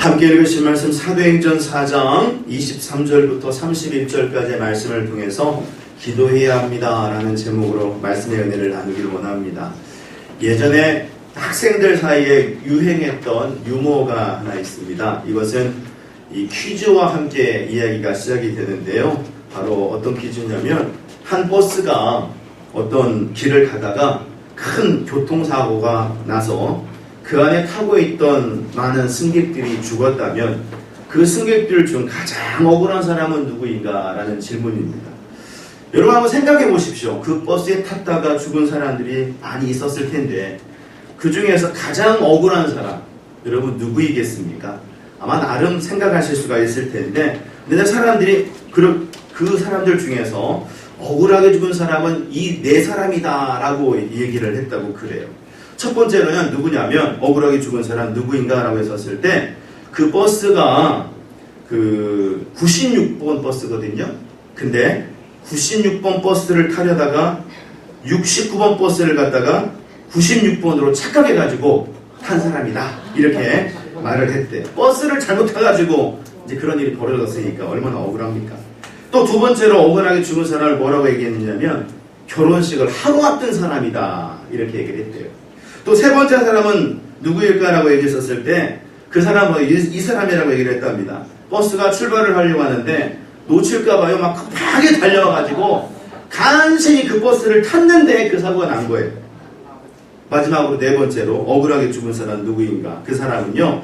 함께 읽으신 말씀 사도행전 4장 23절부터 31절까지의 말씀을 통해서 기도해야 합니다 라는 제목으로 말씀의 은혜를 나누기를 원합니다. 예전에 학생들 사이에 유행했던 유머가 하나 있습니다. 이것은 이 퀴즈와 함께 이야기가 시작이 되는데요. 바로 어떤 퀴즈냐면 한 버스가 어떤 길을 가다가 큰 교통사고가 나서 그 안에 타고 있던 많은 승객들이 죽었다면 그 승객들 중 가장 억울한 사람은 누구인가 라는 질문입니다. 여러분 한번 생각해 보십시오. 그 버스에 탔다가 죽은 사람들이 많이 있었을 텐데 그 중에서 가장 억울한 사람 여러분 누구이겠습니까? 아마 나름 생각하실 수가 있을 텐데 근데 사람들이 그 사람들 중에서 억울하게 죽은 사람은 이 네 사람이다 라고 얘기를 했다고 그래요. 첫 번째로는 누구냐면 억울하게 죽은 사람 누구인가 라고 했었을 때 그 버스가 그 96번 버스거든요. 근데 96번 버스를 타려다가 69번 버스를 갖다가 96번으로 착각해가지고 탄 사람이다 이렇게 말을 했대. 버스를 잘못 타가지고 이제 그런 일이 벌어졌으니까 얼마나 억울합니까? 또 두 번째로 억울하게 죽은 사람을 뭐라고 얘기했느냐면 결혼식을 하루 앞둔 사람이다 이렇게 얘기를 했대요. 또 세 번째 사람은 누구일까라고 얘기했었을 때 그 사람은 이 사람이라고 얘기를 했답니다. 버스가 출발을 하려고 하는데 놓칠까봐요 막 급하게 달려와가지고 간신히 그 버스를 탔는데 그 사고가 난 거예요. 마지막으로 네 번째로 억울하게 죽은 사람 누구인가? 그 사람은요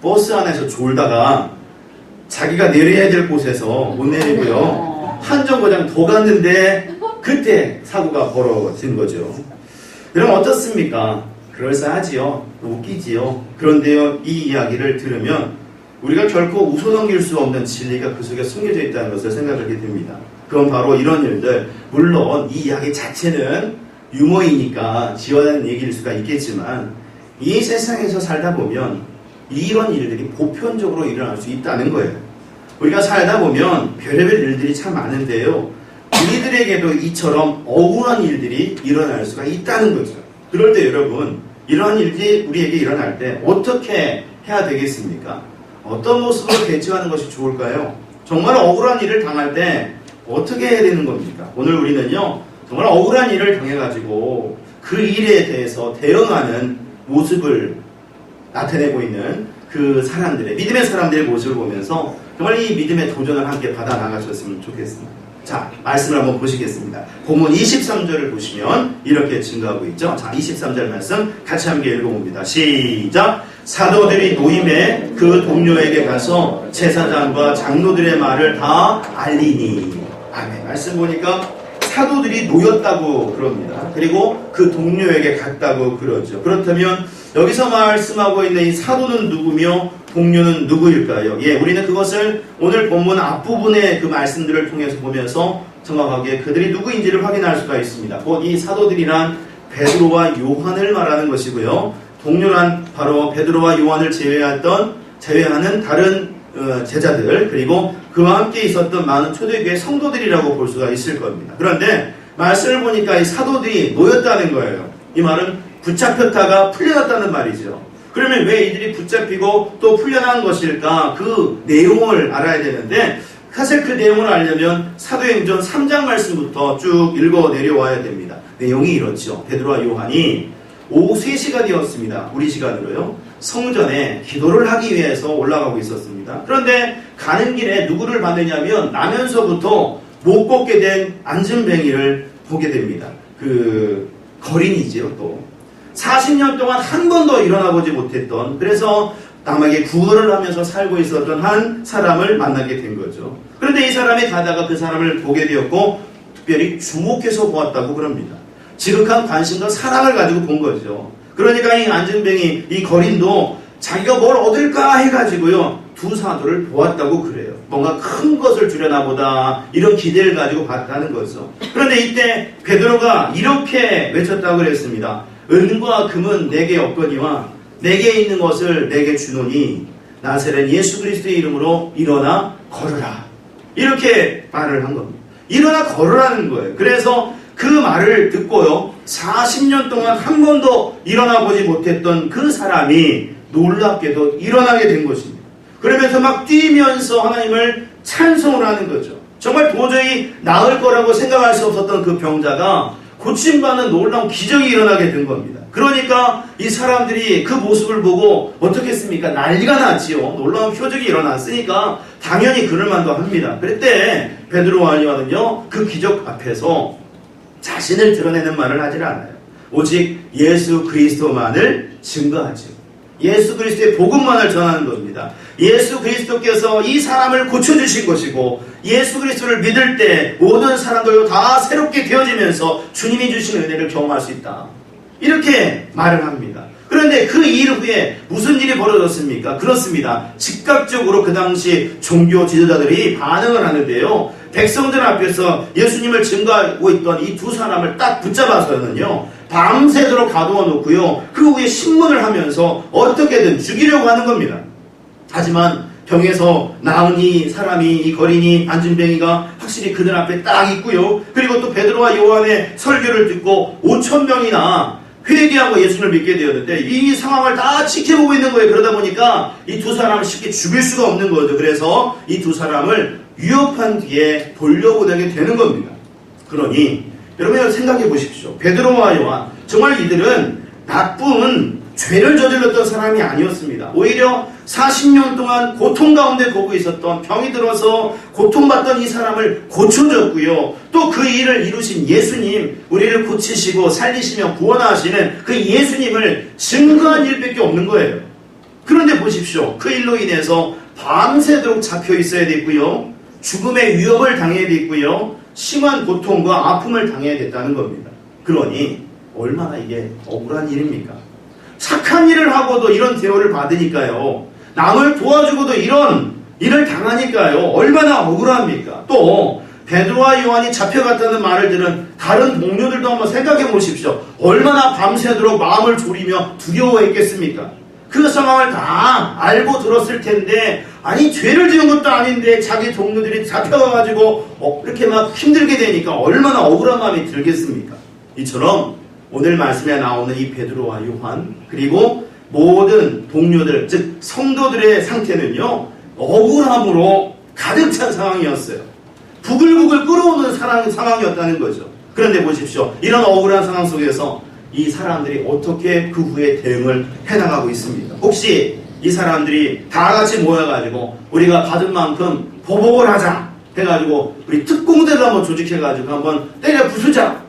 버스 안에서 졸다가 자기가 내려야 될 곳에서 못 내리고요 한 정거장 더 갔는데 그때 사고가 벌어진 거죠. 여러분 어떻습니까? 그럴싸하지요. 웃기지요. 그런데요 이 이야기를 들으면 우리가 결코 웃어넘길 수 없는 진리가 그 속에 숨겨져 있다는 것을 생각하게 됩니다. 그건 바로 이런 일들, 물론 이 이야기 자체는 유머이니까 지어낸 얘기일 수가 있겠지만 이 세상에서 살다 보면 이런 일들이 보편적으로 일어날 수 있다는 거예요. 우리가 살다 보면 별의별 일들이 참 많은데요. 우리들에게도 이처럼 억울한 일들이 일어날 수가 있다는 거죠. 그럴 때 여러분, 이러한 일이 우리에게 일어날 때 어떻게 해야 되겠습니까? 어떤 모습으로 대처하는 것이 좋을까요? 정말 억울한 일을 당할 때 어떻게 해야 되는 겁니까? 오늘 우리는요, 정말 억울한 일을 당해가지고 그 일에 대해서 대응하는 모습을 나타내고 있는 그 사람들의, 믿음의 사람들의 모습을 보면서 정말 이 믿음의 도전을 함께 받아 나가셨으면 좋겠습니다. 자, 말씀을 한번 보시겠습니다. 본문 23절을 보시면 이렇게 증거하고 있죠. 자, 23절 말씀 같이 함께 읽어봅니다. 시작! 사도들이 노임에 그 동료에게 가서 제사장과 장로들의 말을 다 알리니. 아멘. 말씀 보니까 사도들이 놓였다고 그럽니다. 그리고 그 동료에게 갔다고 그러죠. 그렇다면 여기서 말씀하고 있는 이 사도는 누구며 동료는 누구일까요? 예, 우리는 그것을 오늘 본문 앞부분의 그 말씀들을 통해서 보면서 정확하게 그들이 누구인지를 확인할 수가 있습니다. 곧 이 사도들이란 베드로와 요한을 말하는 것이고요. 동료란 바로 베드로와 요한을 제외하는 다른 제자들 그리고 그와 함께 있었던 많은 초대교회 성도들이라고 볼 수가 있을 겁니다. 그런데 말씀을 보니까 이 사도들이 놓였다는 거예요. 이 말은 붙잡혔다가 풀려났다는 말이죠. 그러면 왜 이들이 붙잡히고 또 풀려난 것일까? 그 내용을 알아야 되는데 사실 그 내용을 알려면 사도행전 3장 말씀부터 쭉 읽어 내려와야 됩니다. 내용이 이렇죠. 베드로와 요한이 오후 3시가 되었습니다. 우리 시간으로요. 성전에 기도를 하기 위해서 올라가고 있었습니다. 그런데 가는 길에 누구를 봤느냐면 나면서부터 못 걷게 된 안진뱅이를 보게 됩니다. 그 거린이지요. 또 40년 동안 한 번도 일어나 보지 못했던 그래서 남에게 구걸을 하면서 살고 있었던 한 사람을 만나게 된 거죠. 그런데 이 사람이 가다가 그 사람을 보게 되었고 특별히 주목해서 보았다고 그럽니다. 지극한 관심과 사랑을 가지고 본 거죠. 그러니까 이 안진뱅이 이 거린도 자기가 뭘 얻을까 해가지고요 두 사도를 보았다고 그래요. 뭔가 큰 것을 주려나 보다 이런 기대를 가지고 봤다는 거죠. 그런데 이때 베드로가 이렇게 외쳤다고 그랬습니다. 은과 금은 내게 없거니와 내게 있는 것을 내게 주노니 나사렛 예수 그리스도의 이름으로 일어나 걸으라. 이렇게 말을 한 겁니다. 일어나 걸으라는 거예요. 그래서 그 말을 듣고요 40년 동안 한 번도 일어나 보지 못했던 그 사람이 놀랍게도 일어나게 된 것입니다. 그러면서 막 뛰면서 하나님을 찬송을 하는 거죠. 정말 도저히 나을 거라고 생각할 수 없었던 그 병자가 고침받는 놀라운 기적이 일어나게 된 겁니다. 그러니까 이 사람들이 그 모습을 보고 어떻게 했습니까? 난리가 났지요. 놀라운 표적이 일어났으니까 당연히 그럴만도 합니다. 그때 베드로와 요한은요, 그 기적 앞에서 자신을 드러내는 말을 하질 않아요. 오직 예수 그리스도만을 증거하죠. 예수 그리스도의 복음만을 전하는 겁니다. 예수 그리스도께서 이 사람을 고쳐주신 것이고, 예수 그리스도를 믿을 때 모든 사람들도 다 새롭게 되어지면서 주님이 주신 은혜를 경험할 수 있다, 이렇게 말을 합니다. 그런데 그 일 후에 무슨 일이 벌어졌습니까? 그렇습니다. 즉각적으로 그 당시 종교 지도자들이 반응을 하는데요, 백성들 앞에서 예수님을 증거하고 있던 이 두 사람을 딱 붙잡아서는요, 밤새도록 가두어 놓고요, 그 후에 신문을 하면서 어떻게든 죽이려고 하는 겁니다. 하지만 병에서 나은 이 사람이, 이 거린이, 안진뱅이가 확실히 그들 앞에 딱 있고요, 그리고 또 베드로와 요한의 설교를 듣고 5,000명이나 회개하고 예수를 믿게 되었는데, 이 상황을 다 지켜보고 있는 거예요. 그러다 보니까 이 두 사람을 쉽게 죽일 수가 없는 거죠. 그래서 이 두 사람을 위협한 뒤에 돌려보내게 되는 겁니다. 그러니 여러분 생각해 보십시오. 베드로와 요한, 정말 이들은 나쁜 죄를 저질렀던 사람이 아니었습니다. 오히려 40년 동안 고통 가운데 보고 있었던, 병이 들어서 고통받던 이 사람을 고쳐줬고요, 또 그 일을 이루신 예수님, 우리를 고치시고 살리시며 구원하시는 그 예수님을 증거한 일밖에 없는 거예요. 그런데 보십시오. 그 일로 인해서 밤새도록 잡혀 있어야 됐고요, 죽음의 위협을 당해야 됐고요, 심한 고통과 아픔을 당해야 됐다는 겁니다. 그러니 얼마나 이게 억울한 일입니까? 착한 일을 하고도 이런 대우를 받으니까요, 남을 도와주고도 이런 일을 당하니까요, 얼마나 억울합니까? 또 베드로와 요한이 잡혀갔다는 말을 들은 다른 동료들도 한번 생각해 보십시오. 얼마나 밤새도록 마음을 졸이며 두려워했겠습니까? 그 상황을 다 알고 들었을 텐데, 아니 죄를 지은 것도 아닌데 자기 동료들이 잡혀가가지고 이렇게 막 힘들게 되니까 얼마나 억울한 마음이 들겠습니까? 이처럼 오늘 말씀에 나오는 이 베드로와 요한, 그리고 모든 동료들, 즉 성도들의 상태는요, 억울함으로 가득 찬 상황이었어요. 부글부글 끓어오는 상황이었다는 거죠. 그런데 보십시오. 이런 억울한 상황 속에서 이 사람들이 어떻게 그 후에 대응을 해나가고 있습니다. 혹시 이 사람들이 다 같이 모여가지고 우리가 받은 만큼 보복을 하자 해가지고 우리 특공대를 한번 조직해가지고 한번 때려 부수자,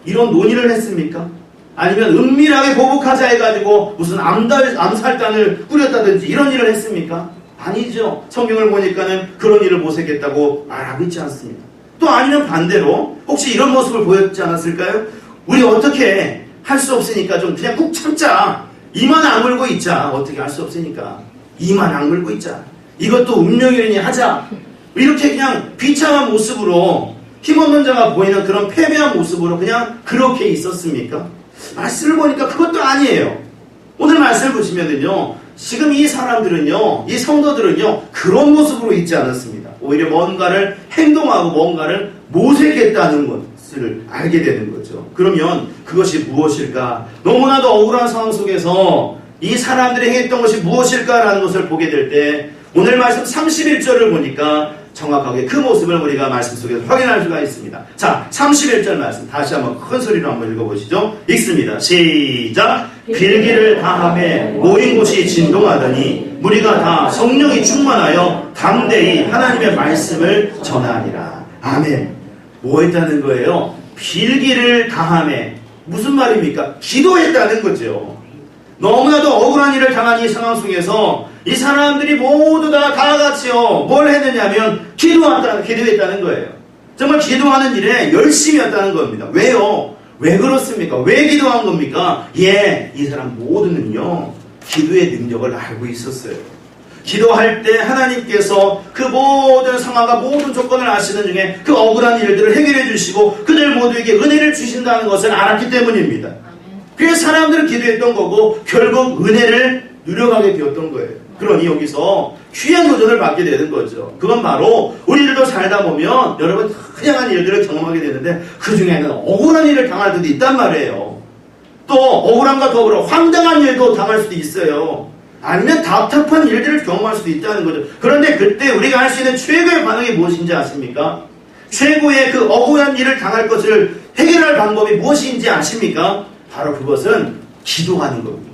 이런 논의를 했습니까? 아니면 은밀하게 보복하자 해가지고 무슨 암살단을 꾸렸다든지 이런 일을 했습니까? 아니죠. 성경을 보니까는 그런 일을 모색했다고 말하고 있지 않습니다. 또 아니면 반대로 혹시 이런 모습을 보였지 않았을까요? 우리 어떻게 할 수 없으니까 좀 그냥 꾹 참자, 이만 악물고 있자, 어떻게 할 수 없으니까 이만 악물고 있자, 이것도 운명이니 하자, 이렇게 그냥 비참한 모습으로, 힘없는 자가 보이는 그런 패배한 모습으로 그냥 그렇게 있었습니까? 말씀을 보니까 그것도 아니에요. 오늘 말씀을 보시면은요, 지금 이 사람들은요, 이 성도들은요, 그런 모습으로 있지 않았습니다. 오히려 뭔가를 행동하고 뭔가를 모색했다는 것을 알게 되는 거죠. 그러면 그것이 무엇일까? 너무나도 억울한 상황 속에서 이 사람들이 행했던 것이 무엇일까라는 것을 보게 될 때, 오늘 말씀 31절을 보니까 정확하게 그 모습을 우리가 말씀 속에서 확인할 수가 있습니다. 자, 31절 말씀 다시 한번 큰 소리로 한번 읽어보시죠. 읽습니다. 시작! 빌기를 다하며 모인 곳이 진동하더니 무리가 다 성령이 충만하여 담대히 하나님의 말씀을 전하니라. 아멘. 뭐 했다는 거예요? 빌기를 다하며, 무슨 말입니까? 기도했다는 거죠. 너무나도 억울한 일을 당한 이 상황 속에서 이 사람들이 모두 다 같이요, 뭘 했느냐면 기도했다는 거예요. 정말 기도하는 일에 열심이었다는 겁니다. 왜요? 왜 그렇습니까? 왜 기도한 겁니까? 이 사람 모두는요, 기도의 능력을 알고 있었어요. 기도할 때 하나님께서 그 모든 상황과 모든 조건을 아시는 중에 그 억울한 일들을 해결해 주시고 그들 모두에게 은혜를 주신다는 것을 알았기 때문입니다. 그래서 사람들은 기도했던 거고 결국 은혜를 누려가게 되었던 거예요. 그러니 여기서 귀한 도전을 받게 되는 거죠. 그건 바로 우리들도 살다 보면 여러분 다양한 일들을 경험하게 되는데 그 중에는 억울한 일을 당할 때도 있단 말이에요. 또 억울함과 더불어 황당한 일도 당할 수도 있어요. 아니면 답답한 일들을 경험할 수도 있다는 거죠. 그런데 그때 우리가 할 수 있는 최고의 반응이 무엇인지 아십니까? 최고의 그 억울한 일을 당할 것을 해결할 방법이 무엇인지 아십니까? 바로 그것은 기도하는 겁니다.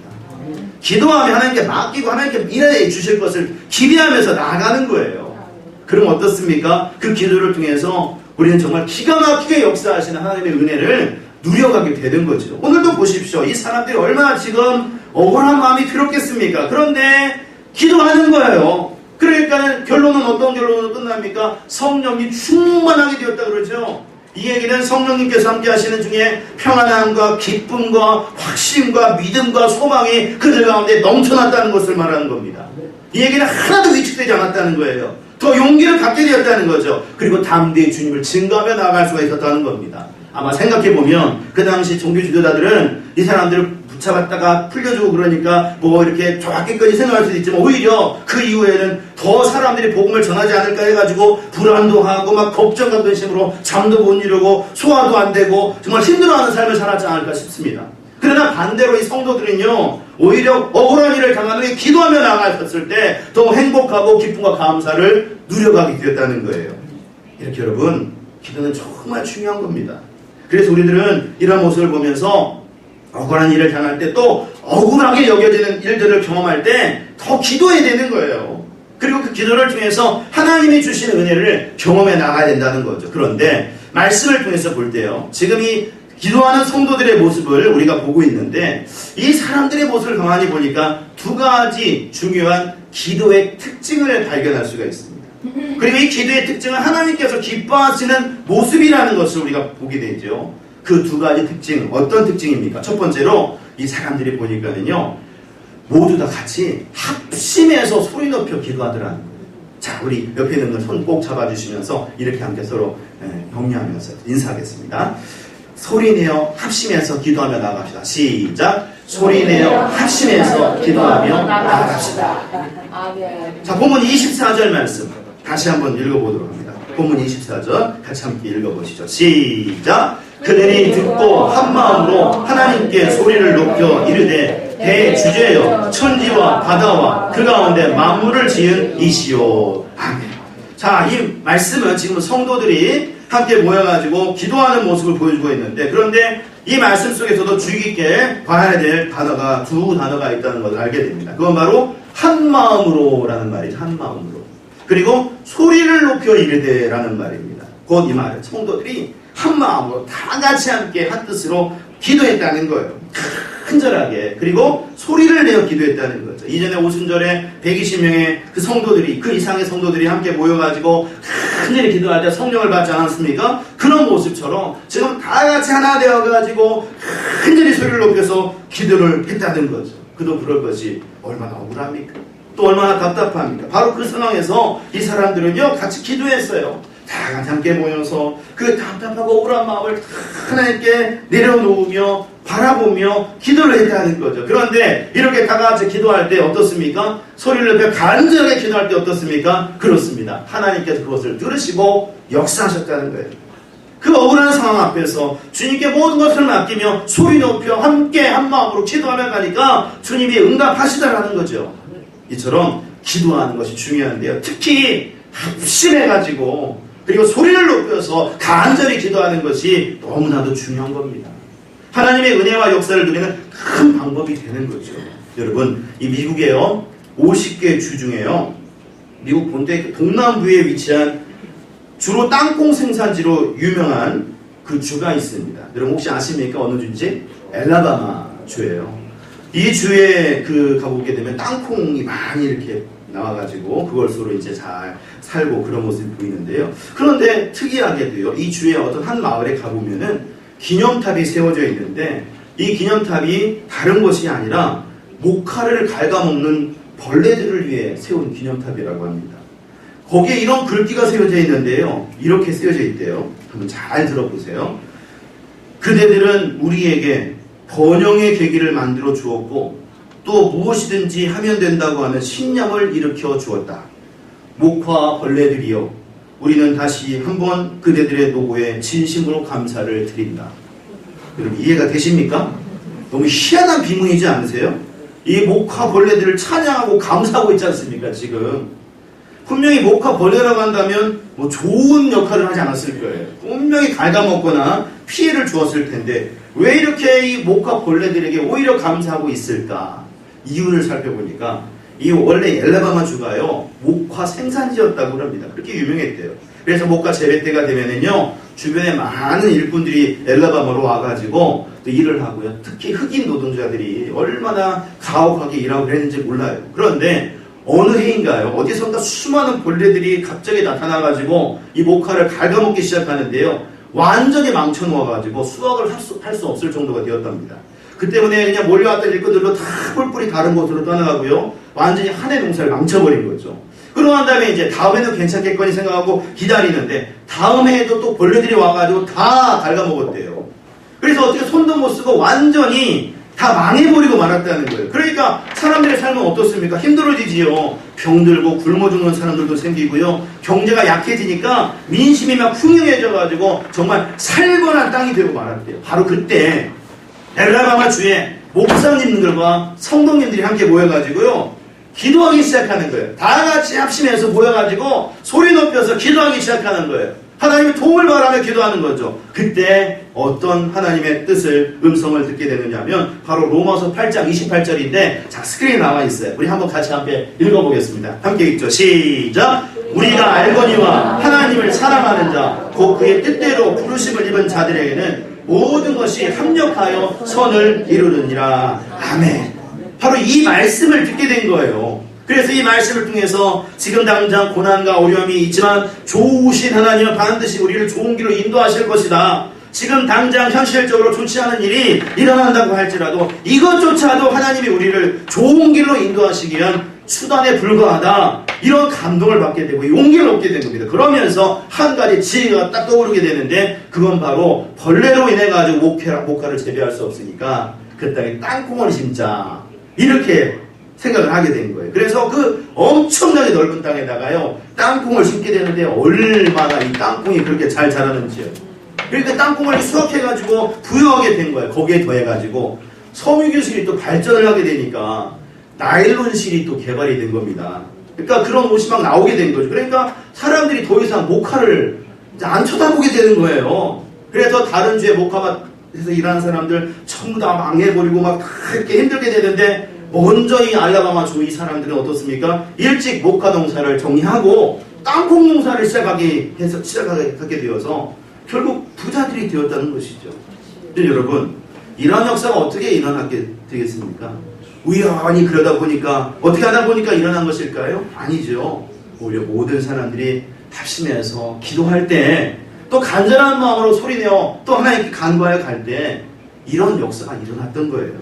기도하면 하나님께 맡기고 하나님께 일해 주실 것을 기대하면서 나아가는 거예요. 그럼 어떻습니까? 그 기도를 통해서 우리는 정말 기가 막히게 역사하시는 하나님의 은혜를 누려가게 되는 거죠. 오늘도 보십시오. 이 사람들이 얼마나 지금 억울한 마음이 들었겠습니까? 그런데 기도하는 거예요. 그러니까 결론은 어떤 결론으로 끝납니까? 성령이 충만하게 되었다 그러죠. 이 얘기는 성령님께서 함께 하시는 중에 평안함과 기쁨과 확신과 믿음과 소망이 그들 가운데 넘쳐났다는 것을 말하는 겁니다. 이 얘기는 하나도 위축되지 않았다는 거예요. 더 용기를 갖게 되었다는 거죠. 그리고 담대히 주님을 증거하며 나아갈 수가 있었다는 겁니다. 아마 생각해보면 그 당시 종교 지도자들은 이 사람들을 붙잡았다가 풀려주고 그러니까 뭐 이렇게 좋았겠거니 생각할 수도 있지만 오히려 그 이후에는 더 사람들이 복음을 전하지 않을까 해가지고 불안도 하고 막 걱정과 근심으로 잠도 못 이루고 소화도 안 되고 정말 힘들어하는 삶을 살았지 않을까 싶습니다. 그러나 반대로 이 성도들은요 오히려 억울한 일을 당한 후에 기도하며 나아갔을 때 더 행복하고 기쁨과 감사를 누려가게 되었다는 거예요. 이렇게 여러분 기도는 정말 중요한 겁니다. 그래서 우리들은 이런 모습을 보면서 억울한 일을 당할 때 또 억울하게 여겨지는 일들을 경험할 때 더 기도해야 되는 거예요. 그리고 그 기도를 통해서 하나님이 주시는 은혜를 경험해 나가야 된다는 거죠. 그런데 말씀을 통해서 볼 때요. 지금 이 기도하는 성도들의 모습을 우리가 보고 있는데 이 사람들의 모습을 가만히 보니까 두 가지 중요한 기도의 특징을 발견할 수가 있습니다. 그리고 이 기도의 특징은 하나님께서 기뻐하시는 모습이라는 것을 우리가 보게 되죠. 그 두 가지 특징, 어떤 특징입니까? 첫 번째로 이 사람들이 보니까는요, 모두 다 같이 합심해서 소리 높여 기도하더라는 거예요. 자, 우리 옆에 있는 분 손 꼭 잡아주시면서 이렇게 함께 서로 격려하면서 인사하겠습니다. 소리내어 합심해서 기도하며 나아갑시다. 시작! 소리내어 합심해서 기도하며 나아갑시다. 자, 본문 24절 말씀 다시 한번 읽어보도록 합니다. 본문 24절 같이 함께 읽어보시죠. 시작! 그들이 듣고 한마음으로 하나님께 소리를 높여 이르되 대주제여 천지와 바다와 그 가운데 만물을 지은 이시오. 아멘. 자, 이 말씀은 지금 성도들이 함께 모여가지고 기도하는 모습을 보여주고 있는데, 그런데 이 말씀 속에서도 주의 깊게 봐야 될 단어가 두 단어가 있다는 것을 알게 됩니다. 그건 바로 한마음으로 라는 말이죠. 한마음으로. 그리고 소리를 높여 이르되 라는 말입니다. 곧 이 말은 성도들이 한마음으로 다 같이 함께 한 뜻으로 기도했다는 거예요. 큰절하게. 그리고 소리를 내어 기도했다는 거죠. 이전에 오순절에 120명의 그 성도들이, 그 이상의 성도들이 함께 모여가지고 큰절히 기도할 때 성령을 받지 않았습니까? 그런 모습처럼 지금 다 같이 하나 되어가지고 큰절히 소리를 높여서 기도를 했다는 거죠. 그도 그럴 것이 얼마나 억울합니까? 또 얼마나 답답합니까? 바로 그 상황에서 이 사람들은요 같이 기도했어요. 다 같이 함께 모여서 그 답답하고 억울한 마음을 하나님께 내려놓으며 바라보며 기도를 했다는 거죠. 그런데 이렇게 다 같이 기도할 때 어떻습니까? 소리를 높여 간절하게 기도할 때 어떻습니까? 그렇습니다. 하나님께서 그것을 들으시고 역사하셨다는 거예요. 그 억울한 상황 앞에서 주님께 모든 것을 맡기며 소리 높여 함께 한 마음으로 기도하며 가니까 주님이 응답하시다라는 거죠. 이처럼 기도하는 것이 중요한데요. 특히 합심해가지고 그리고 소리를 높여서 간절히 기도하는 것이 너무나도 중요한 겁니다. 하나님의 은혜와 역사를 누리는 큰 방법이 되는 거죠. 여러분, 이 미국에요 50개 주 중에요 미국 본토의 동남부에 위치한 주로 땅콩 생산지로 유명한 그 주가 있습니다. 여러분 혹시 아십니까? 어느 주인지? 엘라바마 주예요. 이 주에 가보게 되면 땅콩이 많이 이렇게 나와가지고 그걸 서로 이제 잘 살고 그런 모습이 보이는데요. 그런데 특이하게도요, 이 주의 어떤 한 마을에 가보면은 기념탑이 세워져 있는데 이 기념탑이 다른 것이 아니라 모카를 갉아먹는 벌레들을 위해 세운 기념탑이라고 합니다. 거기에 이런 글귀가 세워져 있는데요. 이렇게 쓰여져 있대요. 한번 잘 들어보세요. 그대들은 우리에게 번영의 계기를 만들어 주었고 또 무엇이든지 하면 된다고 하는 신념을 일으켜 주었다. 목화 벌레들이여, 우리는 다시 한번 그대들의 노고에 진심으로 감사를 드린다. 여러분 이해가 되십니까? 너무 희한한 비문이지 않으세요? 이 목화 벌레들을 찬양하고 감사하고 있지 않습니까? 지금 분명히 목화 벌레라고 한다면 뭐 좋은 역할을 하지 않았을 거예요. 분명히 갉아먹거나 피해를 주었을 텐데 왜 이렇게 이 목화 벌레들에게 오히려 감사하고 있을까? 이유를 살펴보니까 이 원래 엘라바마 주가요 목화 생산지였다고 합니다. 그렇게 유명했대요. 그래서 목화 재배 때가 되면은요 주변에 많은 일꾼들이 엘라바마로 와가지고 또 일을 하고요. 특히 흑인 노동자들이 얼마나 가혹하게 일하고 그랬는지 몰라요. 그런데 어느 해인가요? 어디선가 수많은 벌레들이 갑자기 나타나가지고 이 목화를 갉아먹기 시작하는데요. 완전히 망쳐놓아가지고 수확을 할 수 없을 정도가 되었답니다. 그 때문에 그냥 몰려왔던 일꾼들로 다 뿔뿔이 다른 곳으로 떠나가고요. 완전히 한 해 농사를 망쳐버린 거죠. 그러고 난 다음에 이제 다음에는 괜찮겠거니 생각하고 기다리는데 다음 해에도 또 벌레들이 와가지고 다 갉아먹었대요. 그래서 어떻게 손도 못 쓰고 완전히 다 망해버리고 말았다는 거예요. 그러니까 사람들의 삶은 어떻습니까? 힘들어지지요. 병들고 굶어 죽는 사람들도 생기고요. 경제가 약해지니까 민심이 막 흉흉해져가지고 정말 살벌한 땅이 되고 말았대요. 바로 그때 엘라바마 주에 목사님들과 성도님들이 함께 모여가지고요. 기도하기 시작하는 거예요. 다 같이 합심해서 모여가지고 소리 높여서 기도하기 시작하는 거예요. 하나님의 도움을 바라며 기도하는 거죠. 그때 어떤 하나님의 뜻을 음성을 듣게 되느냐면 바로 로마서 8장 28절인데 자 스크린에 나와 있어요. 우리 한번 같이 함께 읽어보겠습니다. 함께 읽죠. 시작. 우리가 알거니와 하나님을 사랑하는 자 곧 그의 뜻대로 부르심을 입은 자들에게는 모든 것이 합력하여 선을 이루느니라. 아멘. 바로 이 말씀을 듣게 된 거예요. 그래서 이 말씀을 통해서 지금 당장 고난과 어려움이 있지만 좋으신 하나님은 반드시 우리를 좋은 길로 인도하실 것이다. 지금 당장 현실적으로 좋지 않은 일이 일어난다고 할지라도 이것조차도 하나님이 우리를 좋은 길로 인도하시기 위한 수단에 불과하다. 이런 감동을 받게 되고 용기를 얻게 된 겁니다. 그러면서 한 가지 지혜가 딱 떠오르게 되는데 그건 바로 벌레로 인해 가지고 목화를 재배할 수 없으니까 그 땅에 땅콩을 심자. 이렇게 생각을 하게 된 거예요. 그래서 그 엄청나게 넓은 땅에다가요 땅콩을 심게 되는데 얼마나 이 땅콩이 그렇게 잘 자라는지요. 그러니까 땅콩을 수확해가지고 부여하게 된 거예요. 거기에 더해가지고 섬유기술이 또 발전을 하게 되니까 나일론실이 또 개발이 된 겁니다. 그러니까 그런 옷이 막 나오게 된 거죠. 그러니까 사람들이 더 이상 목화를 이제 안 쳐다보게 되는 거예요. 그래서 다른 주에 목화밭에서 일하는 사람들 전부 다 망해버리고 막 이렇게 힘들게 되는데 먼저 이 알라바마 주 이 사람들은 어떻습니까? 일찍 목화 농사를 정리하고 땅콩 농사를 시작하게 되어서 결국 부자들이 되었다는 것이죠. 여러분, 이런 역사가 어떻게 일어나게 되겠습니까? 우연히 그러다 보니까 어떻게 하다 보니까 일어난 것일까요? 아니죠. 오히려 모든 사람들이 합심해서 기도할 때 또 간절한 마음으로 소리내어 또 하나님께 간구하여 갈 때 이런 역사가 일어났던 거예요.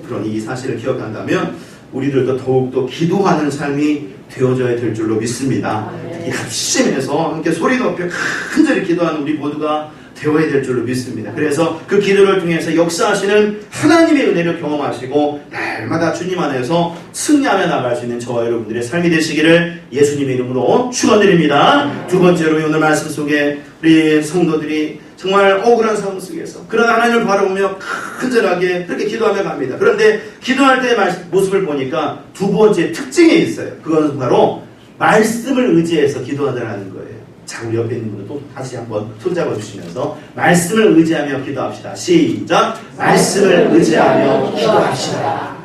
그러니 이 사실을 기억한다면 우리들도 더욱더 기도하는 삶이 되어져야 될 줄로 믿습니다. 이 합심해서 함께 소리 높여 간절히 기도하는 우리 모두가 되어야 될 줄로 믿습니다. 그래서 그 기도를 통해서 역사하시는 하나님의 은혜를 경험하시고 날마다 주님 안에서 승리하며 나갈 수 있는 저와 여러분들의 삶이 되시기를 예수님의 이름으로 축원드립니다. 두 번째로 오늘 말씀 속에 우리 성도들이 정말 억울한 상황 속에서 그런 하나님을 바라보며 간절하게 그렇게 기도하며 갑니다. 그런데 기도할 때의 모습을 보니까 두 번째 특징이 있어요. 그것은 바로 말씀을 의지해서 기도하더라는 거예요. 자, 우리 옆에 있는 분들 또 다시 한번 손잡아 주시면서 말씀을 의지하며 기도합시다. 시작! 말씀을 의지하며 기도합시다.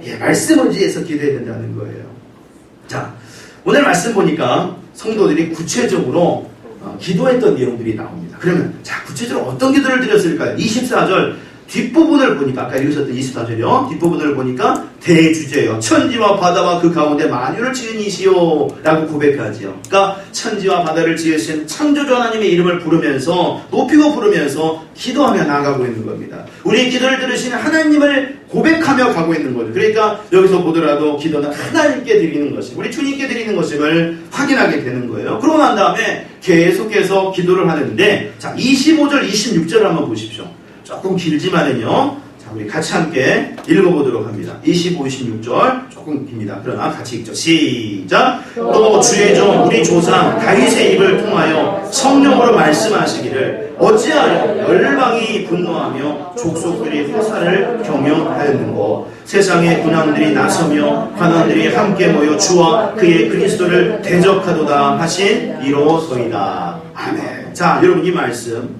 예, 말씀 의지해서 기도해야 된다는 거예요. 자, 오늘 말씀 보니까 성도들이 구체적으로 기도했던 내용들이 나옵니다. 그러면 자, 구체적으로 어떤 기도를 드렸을까요? 24절 뒷부분을 보니까 아까 읽으셨던 24절이요. 뒷부분을 보니까 대주제요. 천지와 바다와 그 가운데 만유를 지은 이시요 라고 고백하지요. 그러니까 천지와 바다를 지으신 창조주 하나님의 이름을 부르면서 높이고 부르면서 기도하며 나아가고 있는 겁니다. 우리의 기도를 들으시는 하나님을 고백하며 가고 있는 거죠. 그러니까 여기서 보더라도 기도는 하나님께 드리는 것이 우리 주님께 드리는 것임을 확인하게 되는 거예요. 그러고 난 다음에 계속해서 기도를 하는데 자 25절 26절 한번 보십시오. 조금 길지만은요. 자, 우리 같이 함께 읽어보도록 합니다. 25, 26절 조금 깁니다. 그러나 같이 읽죠. 시작. 또 주의 종 우리 조상 다윗의 입을 통하여 성령으로 말씀하시기를 어찌하여 열방이 분노하며 족속들이 호사를 경영하였는고 세상의 군왕들이 나서며 관원들이 함께 모여 주와 그의 그리스도를 대적하도다 하신 이로소이다. 아멘. 자, 여러분 이 말씀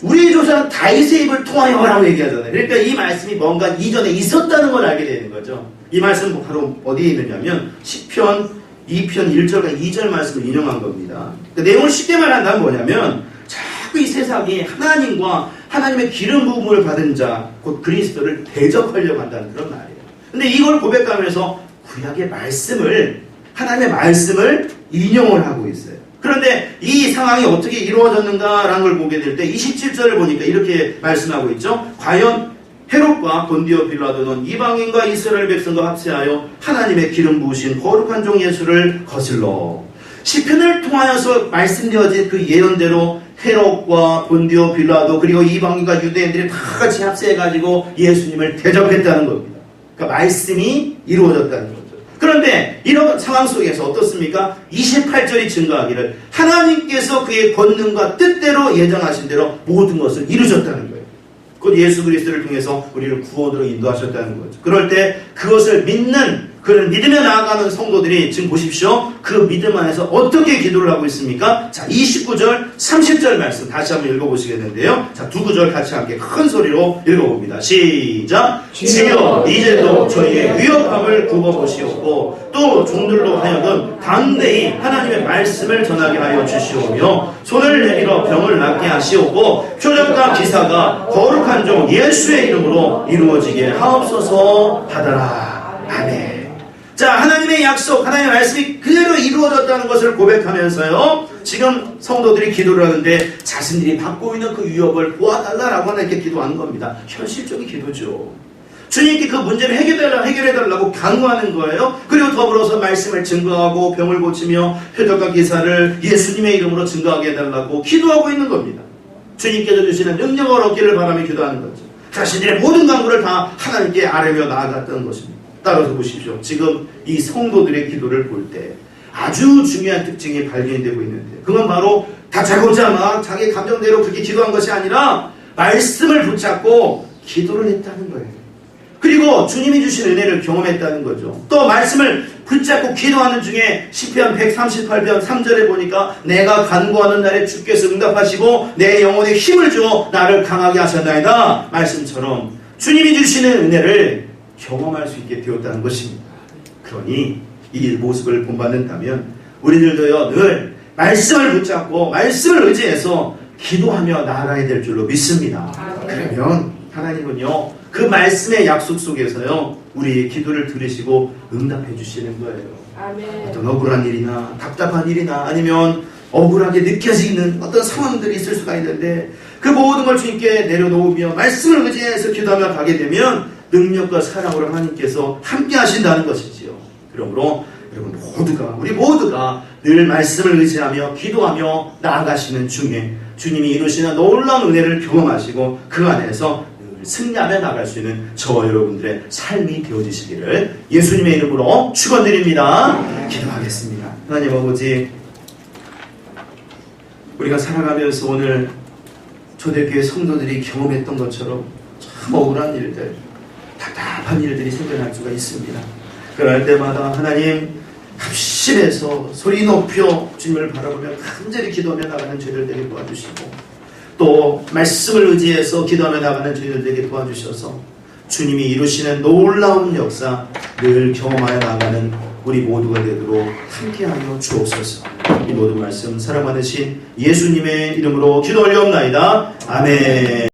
우리 조상 다윗의 입을 통하여라고 얘기하잖아요. 그러니까 이 말씀이 뭔가 이전에 있었다는 걸 알게 되는 거죠. 이 말씀은 바로 어디에 있느냐면 시편 2편 1절과 2절 말씀을 인용한 겁니다. 그러니까 내용을 쉽게 말한다면 뭐냐면 자꾸 이 세상이 하나님과 하나님의 기름 부음을 받은 자 곧 그리스도를 대적하려고 한다는 그런 말이에요. 근데 이걸 고백하면서 구약의 말씀을 하나님의 말씀을 인용을 하고 있어요. 그런데 이 상황이 어떻게 이루어졌는가라는 걸 보게 될 때 27절을 보니까 이렇게 말씀하고 있죠. 과연 헤롯과 본디오 빌라도는 이방인과 이스라엘 백성과 합세하여 하나님의 기름 부으신 거룩한 종 예수를 거슬러 시편을 통하여서 말씀되어진 그 예언대로 헤롯과 본디오 빌라도 그리고 이방인과 유대인들이 다 같이 합세해가지고 예수님을 대적했다는 겁니다. 그러니까 말씀이 이루어졌다는 거죠. 그런데 이런 상황 속에서 어떻습니까? 28절이 증거하기를 하나님께서 그의 권능과 뜻대로 예정하신 대로 모든 것을 이루셨다는 거예요. 곧 예수 그리스도를 통해서 우리를 구원으로 인도하셨다는 거죠. 그럴 때 그것을 믿는 그를 믿으며 나아가는 성도들이 지금 보십시오. 그 믿음 안에서 어떻게 기도를 하고 있습니까? 자, 29절, 30절 말씀 다시 한번 읽어보시겠는데요. 자, 두 구절 같이 함께 큰 소리로 읽어봅니다. 시작! 주여 이제도 저희의 위협함을 굽어보시옵고 또 종들로 하여금 담대히 하나님의 말씀을 전하게 하여 주시오며 손을 내밀어 병을 낫게 하시옵고 표적과 기사가 거룩한 종 예수의 이름으로 이루어지게 하옵소서 하더라. 아멘. 자, 하나님의 약속, 하나님의 말씀이 그대로 이루어졌다는 것을 고백하면서요, 지금 성도들이 기도를 하는데 자신들이 받고 있는 그 위협을 도와달라고 하나 이렇게 기도하는 겁니다. 현실적인 기도죠. 주님께 그 문제를 해결해달라고 강구하는 거예요. 그리고 더불어서 말씀을 증거하고 병을 고치며 표적과 기사를 예수님의 이름으로 증거하게 해달라고 기도하고 있는 겁니다. 주님께서 주시는 능력을 얻기를 바라며 기도하는 거죠. 자신들의 모든 강구를 다 하나님께 아뢰며 나아갔던 것입니다. 따라서 보십시오. 지금 이 성도들의 기도를 볼 때 아주 중요한 특징이 발견되고 있는데 그건 바로 다짜고짜 막 자기 감정대로 그렇게 기도한 것이 아니라 말씀을 붙잡고 기도를 했다는 거예요. 그리고 주님이 주신 은혜를 경험했다는 거죠. 또 말씀을 붙잡고 기도하는 중에 시편 138편 3절에 보니까 내가 간구하는 날에 주께서 응답하시고 내 영혼에 힘을 주어 나를 강하게 하셨나이다 말씀처럼 주님이 주시는 은혜를 경험할 수 있게 되었다는 것입니다. 그러니 이 모습을 본받는다면 우리들도요 늘 말씀을 붙잡고 말씀을 의지해서 기도하며 나아가야 될 줄로 믿습니다. 그러면 하나님은요 그 말씀의 약속 속에서요 우리의 기도를 들으시고 응답해 주시는 거예요. 아멘. 어떤 억울한 일이나 답답한 일이나 아니면 억울하게 느껴지는 어떤 상황들이 있을 수가 있는데 그 모든 걸 주님께 내려놓으며 말씀을 의지해서 기도하며 가게 되면 능력과 사랑으로 하나님께서 함께 하신다는 것이지요. 그러므로 여러분 우리 모두가 늘 말씀을 의지하며 기도하며 나아가시는 중에 주님이 이루시는 놀라운 은혜를 경험하시고 그 안에서 늘 승리하며 나갈 수 있는 저와 여러분들의 삶이 되어지시기를 예수님의 이름으로 축원드립니다. 기도하겠습니다. 하나님 아버지, 우리가 살아가면서 오늘 초대교회 성도들이 경험했던 것처럼 참 억울한 일들, 답답한 일들이 생겨날 수가 있습니다. 그럴 때마다 하나님 합심해서 소리 높여 주님을 바라보며 간절히 기도하며 나가는 저희들 되게 도와주시고 또 말씀을 의지해서 기도하며 나가는 저희들 되게 도와주셔서 주님이 이루시는 놀라운 역사 늘 경험하여 나가는 우리 모두가 되도록 함께하여 주옵소서. 이 모든 말씀 사랑 받으신 예수님의 이름으로 기도 올려옵나이다. 아멘.